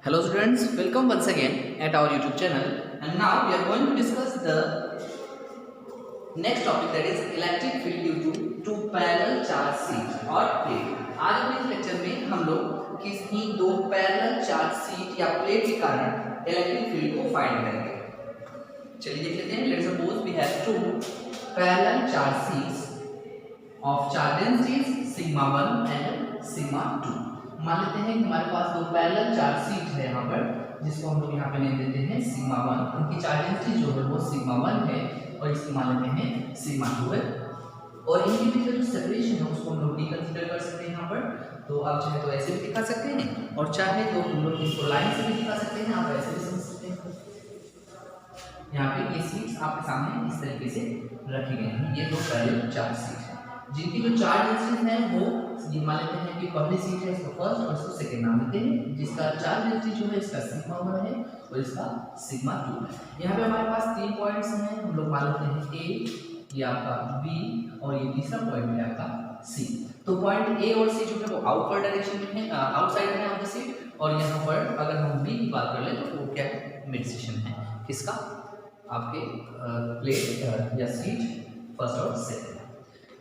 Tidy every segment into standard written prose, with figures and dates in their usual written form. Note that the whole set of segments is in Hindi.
Hello students, welcome once again at our YouTube channel, and now we are going to discuss the next topic, that is electric field due to two parallel charge sheet और plate। आज के इस लेक्चर में हम लोग किसी दो पैरेलल चार्ज शीट या प्लेट के कारण इलेक्ट्रिक फील्ड को फाइंड करेंगे। चलिए देख लेते हैं। Let's suppose we have two parallel charge sheets of charge densities sigma 1 and sigma 2। मान लेते हैं कि हमारे पास दो पैरेलल चार्ज शीट है यहाँ पर, जिसको हम लोग यहाँ पे नेम देते हैं सिग्मा 1। उनकी चार्ज डेंसिटी जो है वो सिग्मा 1 है और इसकी मान लेते हैं सिग्मा 2 है, और इनके बीच का जो सेपरेशन है उसको हम लोग डी कंसीडर कर सकते हैं यहाँ पर। तो आप चाहे तो ऐसे भी दिखा सकते हैं और चाहे तो हम लोग इसको लाइन से भी दिखा सकते हैं, आप ऐसे भी समझ सकते हैं। यहाँ पे ये शीट्स आपके सामने इस तरीके से रखी गई हैं। ये दो पैरेलल चार्ज शीट है जिनकी जो चार्ज डेंसिटी है वो मान लेते हैं कि पहली सीट है इसको फर्स्ट और इसको सेकंड नाम देते हैं, जिसका चार्ज डेंसिटी जो है इसका सिग्मा 1 है और इसका सिग्मा 2 है। यहाँ पे हमारे पास तीन पॉइंट्स हैं, हम लोग मान लेते हैं ए, ये आपका बी और ये तीसरा पॉइंट है आपका सी। तो पॉइंट ए और सी जो है वो आउटवर्ड डायरेक्शन में है, आउटसाइड में है ऑफ द सीट, और यहाँ पर अगर हम बी की बात कर ले तो वो क्या है, मिड सेक्शन है किसका, आपके प्लेट या सीट फर्स्ट और सेकंड।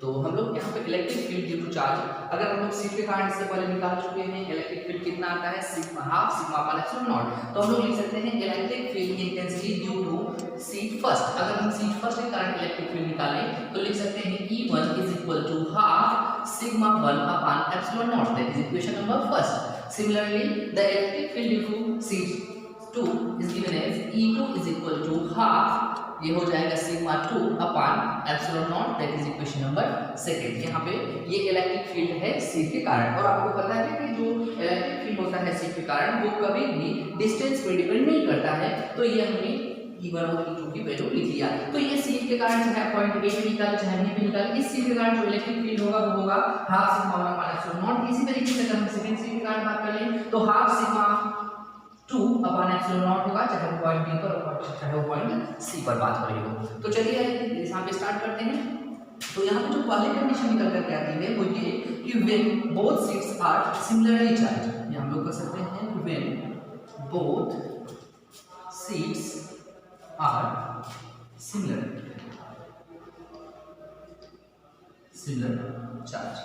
तो हम लोग यहाँ पे electric field due to charge, अगर हम लोग सीट के कारण इससे पहले निकाल चुके हैं इलेक्ट्रिक फील्ड कितना आता है, sigma half sigma upon epsilon naught. तो हम लोग लिख सकते हैं electric field intensity due to sheet first. अगर हम सीट फर्स्ट के कारण इलेक्ट्रिक फील्ड निकालें तो लिख सकते हैं E1 is equal to half sigma 1 upon epsilon naught, that is equation number first. Similarly the electric field due to sheet 2 is given as E2 is equal to half, ये हो जाएगा sigma 2 upon epsilon naught, that is equation number second. यहाँ पे ये इलेक्ट्रिक फील्ड है सीट के कारण, और आपको पता है कि जो इलेक्ट्रिक फील्ड होता है सीट के कारण वो कभी भी डिस्टेंस पे डिपेंड नहीं करता है। तो ये हमने E1 और E2 की वैल्यू लिख लिया। तो ये सीट के कारण चाहे पॉइंट ए पे निकाले चाहे बी पे निकाले, इस सीट के कारण जो इलेक्ट्रिक फील्ड होगा वो होगा half sigma 1 upon epsilon not. इसी तरीके से अगर हम सेकंड सीट के कारण बात कर लें तो half sigma 2 upon epsilon not होगा, चाहे वो पॉइंट बी पर और चाहे वो पॉइंट सी पर बात करें हो। तो चलिए यहाँ पे स्टार्ट करते हैं। तो यहाँ पे जो पहली कंडीशन निकल करके आती है वो ये कि when both sheets are similarly charge, ये हम लोग कर सकते हैं when both sheets are similar charge.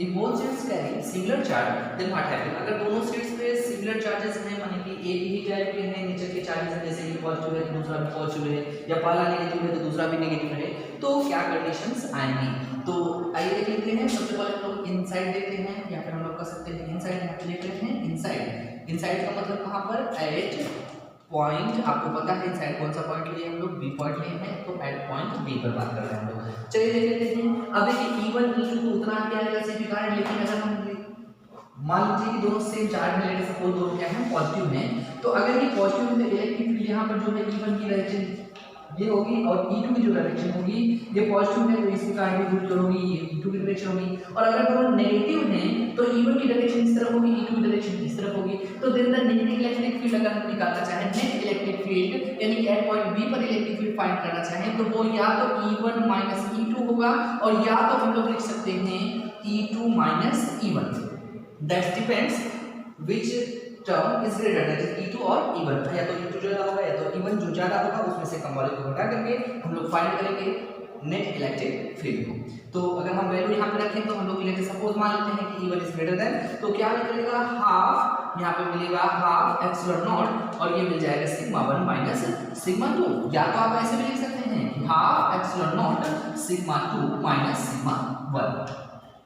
If both seats carry similar charge, then what happen? अगर दोनों सीट्स पे सिमिलर चार्जेस हैं, माने कि एक ही टाइप के हैं नेचर के चार्जेस हैं, जैसे कि पॉजिटिव है तो दूसरा भी पॉजिटिव है, या पहला नेगेटिव है तो दूसरा भी नेगेटिव है, तो क्या कंडीशंस आएंगी? तो आइए देख लेते हैं। सबसे पहले हम लोग इनसाइड देखते हैं, या फिर हम लोग कर सकते हैं इनसाइड, यहाँ पे देख लेते हैं इनसाइड। इनसाइड का मतलब कहाँ पर, एट पॉइंट, आपको पता है इनसाइड कौन सा पॉइंट लिए हम लोग, बी पॉइंट लिए हैं, तो एट पॉइंट बी पर बात कर रहे हैं हम लोग। चलिए देख लेते हैं। अब देखिए E1 E2 तो उतना क्या है वैसे भी कारण, लेकिन अगर हम मान लीजिए कि दोनों सेम चार्ज में, सपोज दोनों क्या है पॉजिटिव हैं, तो अगर ये पॉजिटिव है तो इलेक्ट्रिक फील्ड यहाँ पर जो है E1 की डायरेक्शन ये होगी और E2 की जो डायरेक्शन होगी, ये पॉजिटिव है तो इसके कारण भी जो होगी ये E2 की डायरेक्शन होगी, और अगर दोनों नेगेटिव हैं तो E1 की डायरेक्शन इस तरफ होगी, E2 की डायरेक्शन इस तरफ होगी। तो then the negative electric field अगर हम निकालना चाहें, नेट इलेक्ट्रिक फील्ड यानी कि एट पॉइंट बी पर इलेक्ट्रिक फील्ड फाइंड करना चाहें, तो वो या तो E1 माइनस E2 होगा, और या तो हम लोग लिख सकते हैं E2 minus E1, that depends which term is greater, that is E2 और E1, या तो E2 ज्यादा होगा या तो E1 जो ज्यादा होगा उसमें से कम वाले को घटा करके हम लोग फाइंड करेंगे नेट इलेक्ट्रिक फील्ड को। तो अगर हम वैल्यू यहाँ पे रखें तो हम लोग लेते सपोज मान लेते हैं कि E1 इज ग्रेटर देन, तो क्या निकलेगा हाफ, यहाँ पे मिलेगा हाफ एप्सिलॉन नॉट, और ये मिल जाएगा सिग्मा 1 माइनस सिग्मा 2, या तो आप ऐसे भी लिख सकते हैं कि half epsilon not sigma 2 minus sigma 1,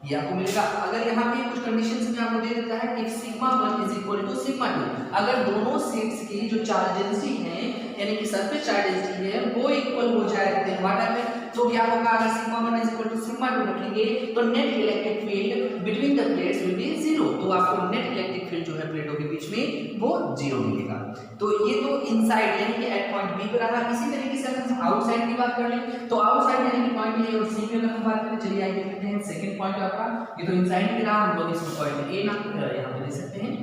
ये आपको मिलेगा। अगर यहाँ पे कुछ कंडीशंस में आपको दे देता है कि sigma 1 is equal to sigma 2, अगर दोनों सेट्स की जो चार्ज डेंसिटी है यानी कि सरफेस चार्ज डेंसिटी है वो इक्वल हो जाए तो व्हाट हैपन, तो क्या होगा, अगर sigma 1 is equal to sigma 2 रखेंगे तो net electric field between the plates will be 0, तो आपको नेट इलेक्ट्रिक फील्ड जो है प्लेटों के बीच में वो 0 मिलेगा। तो ये तो इनसाइड यानी कि एट पॉइंट बी पे रहा। इसी तरीके से अगर हम आउटसाइड की बात कर लें तो आउटसाइड यानी कि पॉइंट ए और सी पे अगर हम बात करें, चलिए आइए देखते हैं सेकंड पॉइंट आपका, ये तो इनसाइड पे रहा, हम लोग इसको पॉइंट ए नाम यहाँ पे दे सकते हैं।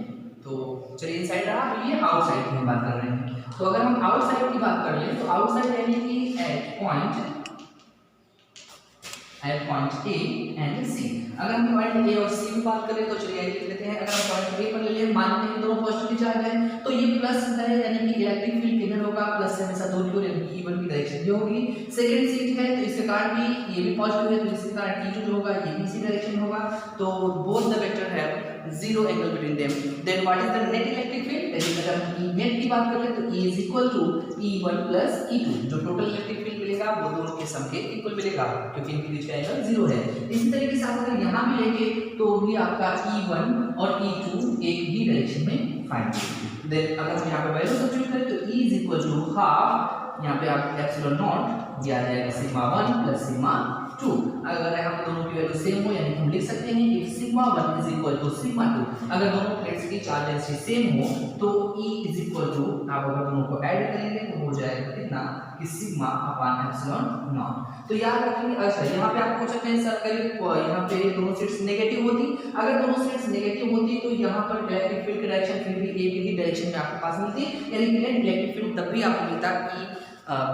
तो चलिए इनसाइड रहा, तो ये आउटसाइड की हम बात कर रहे हैं। तो अगर हम आउटसाइड की बात कर लें तो आउटसाइड यानी कि at point A and C। अगर हम पॉइंट A और C की बात करें तो चलिए देख लेते हैं। अगर हम पॉइंट A पर हैं, मान लेते हैं दोनों पॉजिटिवली चार्ज है, तो ये प्लस है यानी कि इलेक्ट्रिक फील्ड किधर होगा, प्लस से हमेशा दूर की ओर यानी कि E1 की डायरेक्शन ये होगी। सेकंड सीट है तो इसके कारण भी ये भी पॉजिटिव है, तो इसके कारण E2 जो होगा ये भी इसी डायरेक्शन होगा। तो both the vector have zero angle between them. Then what is the net electric field? अगर हम E नेट की बात कर ले तो E is equal to E1 plus E2। जो टोटल इलेक्ट्रिक फील्ड मिलेगा वो दोनों के सम के इक्वल मिलेगा क्योंकि इनके बीच का एंगल जीरो है। इसी तरीके से आप अगर यहाँ भी लेंगे तो भी आपका E1 और E2 एक ही डायरेक्शन में फाइंड करेंगे। देन अगर हम यहाँ पे वैल्यू सब्स्टिट्यूट करें तो E is equal to half, यहाँ पे आप एप्सिलॉन नॉट ये आ जाएगा सिग्मा 1 प्लस सिग्मा 2। अगर यहाँ पे दोनों की वैल्यू सेम हो यानी हम लिख सकते हैं कि sigma 1 is equal to sigma 2। अगर दोनों प्लेट्स की चार्ज डेंसिटी सेम हो तो E इज इक्वल टू, आप अगर दोनों को ऐड करेंगे तो हो जाएगा कितना कि सिग्मा अपॉन एप्सिलॉन नॉट। तो याद रखेंगे। अच्छा यहाँ पे आप पूछ सकते हैं सर अगर यहाँ पे दोनों सीट्स नेगेटिव होती, अगर दोनों सीट्स नेगेटिव होती तो यहाँ पर इलेक्ट्रिक फील्ड की डायरेक्शन फिर भी एक ही डायरेक्शन में आपके पास मिलती, यानी कि नेट इलेक्ट्रिक फील्ड तब भी आपको मिलता कि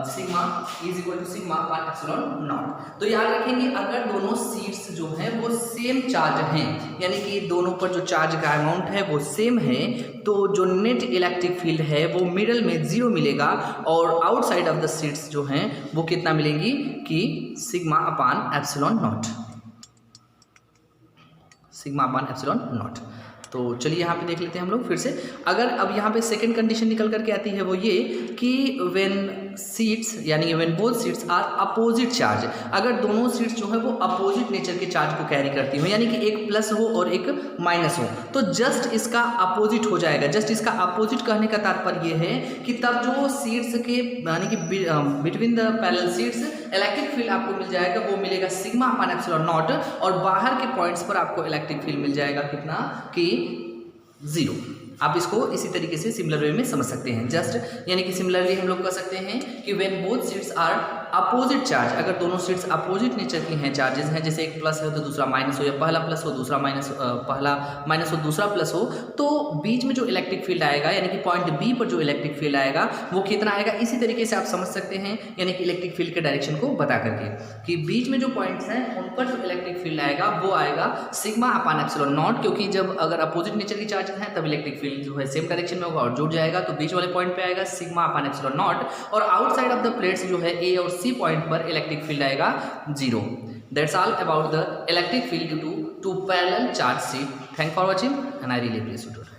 sigma is equal to sigma upon epsilon naught. तो याद रखेंगे अगर दोनों सीट्स जो हैं वो सेम चार्ज हैं, यानी कि दोनों पर जो चार्ज का अमाउंट है वो सेम है, तो जो नेट इलेक्ट्रिक फील्ड है वो मिडल में जीरो मिलेगा और आउटसाइड ऑफ द सीट्स जो हैं वो कितना मिलेंगी कि sigma upon epsilon not, sigma upon epsilon naught. तो चलिए यहाँ पे देख लेते हैं हम लोग फिर से। अगर अब यहाँ पे सेकंड कंडीशन निकल करके आती है वो ये कि व्हेन सीट्स यानी when both sheets are opposite charge, अगर दोनों सीट्स जो है वो अपोजिट नेचर के चार्ज को कैरी करती हो, यानी कि एक प्लस हो और एक माइनस हो, तो जस्ट इसका अपोजिट हो जाएगा। जस्ट इसका अपोजिट कहने का तात्पर्य ये है कि तब जो सीट्स के यानी कि between the parallel seats electric field आपको मिल जाएगा वो मिलेगा सिग्मा अपॉन एप्सिलॉन नॉट, और बाहर के पॉइंट्स पर आपको इलेक्ट्रिक फील्ड मिल जाएगा कितना कि जीरो। आप इसको इसी तरीके से सिमिलर वे में समझ सकते हैं। जस्ट यानी कि सिमिलरली हम लोग कह सकते हैं कि when both sheets are opposite charge, अगर दोनों सीट्स अपोजिट नेचर की हैं, चार्जेस हैं, जैसे एक प्लस है तो दूसरा माइनस हो, या पहला प्लस हो दूसरा माइनस, पहला माइनस हो दूसरा प्लस हो, तो बीच में जो इलेक्ट्रिक फील्ड आएगा यानी कि पॉइंट बी पर जो इलेक्ट्रिक फील्ड आएगा वो कितना आएगा, इसी तरीके से आप समझ सकते हैं, यानी कि इलेक्ट्रिक फील्ड के डायरेक्शन को बता करके कि बीच में जो पॉइंट्स हैं उन पर जो इलेक्ट्रिक फील्ड आएगा वो आएगा सिग्मा अपॉन एप्सिलॉन नॉट, क्योंकि जब अगर अपोजिट नेचर की चार्जेस हैं तब इलेक्ट्रिक फील्ड जो है सेम डायरेक्शन में होगा और जुड़ जाएगा, तो बीच वाले पॉइंट पे आएगा सिग्मा अपॉन एप्सिलॉन नॉट, और आउटसाइड ऑफ द प्लेट्स जो है ए और सी पॉइंट पर इलेक्ट्रिक फील्ड आएगा zero. That's all about the electric field due to two parallel charge sheet. Thanks for watching and I really appreciate it.